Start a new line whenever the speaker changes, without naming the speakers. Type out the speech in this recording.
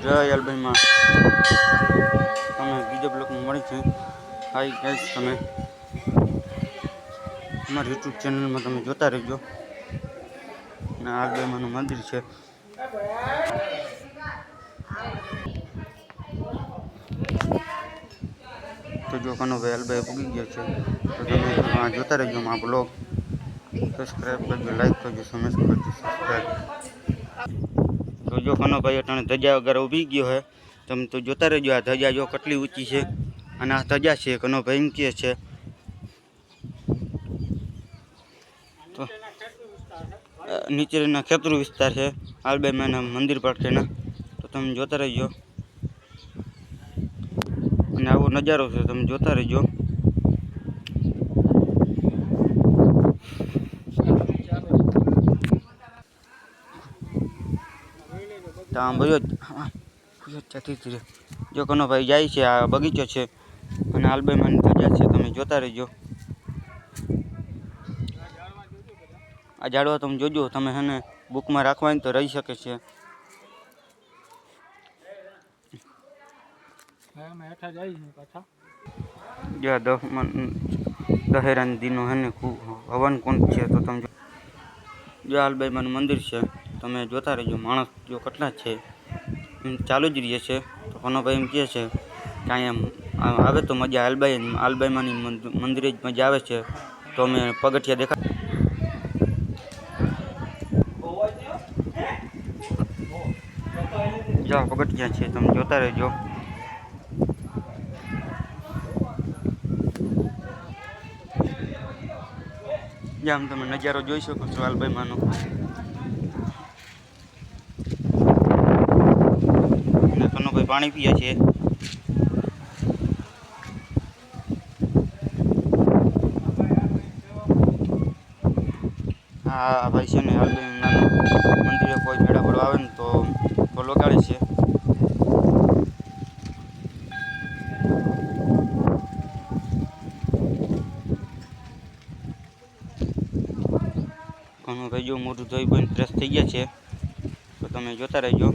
જય અલભાઈમાં તમે બીજો બ્લોકમાં મળી છે. હાઈ ગાઈસ, તમે અમારી યુટ્યુબ ચેનલમાં તમે જોતા રહેજો. અને અલભાઈમાનું મંદિર છે. તો જો કનુભાઈ અલભાઈ પૂગી ગયા છે, તો તમે જોતા રહેજો આ બ્લોગ. સબસ્ક્રાઈબ કરજો, લાઈક કરજો, સમેજ કરજો, સબસ્ક્રાઈબ. તો જો કનુભાઈ અટાણે ધજા વગર ઊભી ગયો હે. તમે તો જોતા રહેજો. આ ધજા જો કેટલી ઊંચી છે, અને આ ધજા છે કનુભાઈ એમ કહે છે. તો નીચેના ખેતરું વિસ્તાર છે અલભાઈમાના મંદિર પાસેના. તો તમે જોતા રહેજો. અને આવો નજારો છે, તમે જોતા રહેજો. તો આમ ભયો ધીરે જો કનુભાઈ જાય છે. આ બગીચો છે અને અલભાઈમાની ધજા છે, તમે જોતા રહેજો. આ ઝાડવા તમે જોજો. તમે એને બુકમાં રાખવાની તો રહી શકે છે. દહેરાના દિનો હેને હવન કુંડ છે. તો તમે જો અલભાઈમાનું મંદિર છે, તમે જોતા રહેજો. માણસ જો કેટલા છે એમ ચાલુ જ રહે છે. તો કનુભાઈ એમ કહે છે કે અહીંયા આવે તો મજા. અલભાઈમાની મંદિરે જ મજા આવે છે. તો અમે પગથિયા દેખા જો પગથિયા છે, તમે જોતા રહેજો. આમ તમે નજારો જોઈ શકો છો અલભાઈમાનો. અને કનુભાઈ પાણી પીએ છે. આ ભાઈ છે ને અલભાઈમાના મંદિરે કોઈ મેળા પડવા આવે ને તો લગાડે છે. કનુભાઈ જો મોઢું ધોઈ બોઈને ફ્રેશ થઈ ગયા છે. તો તમે જોતા રહેજો.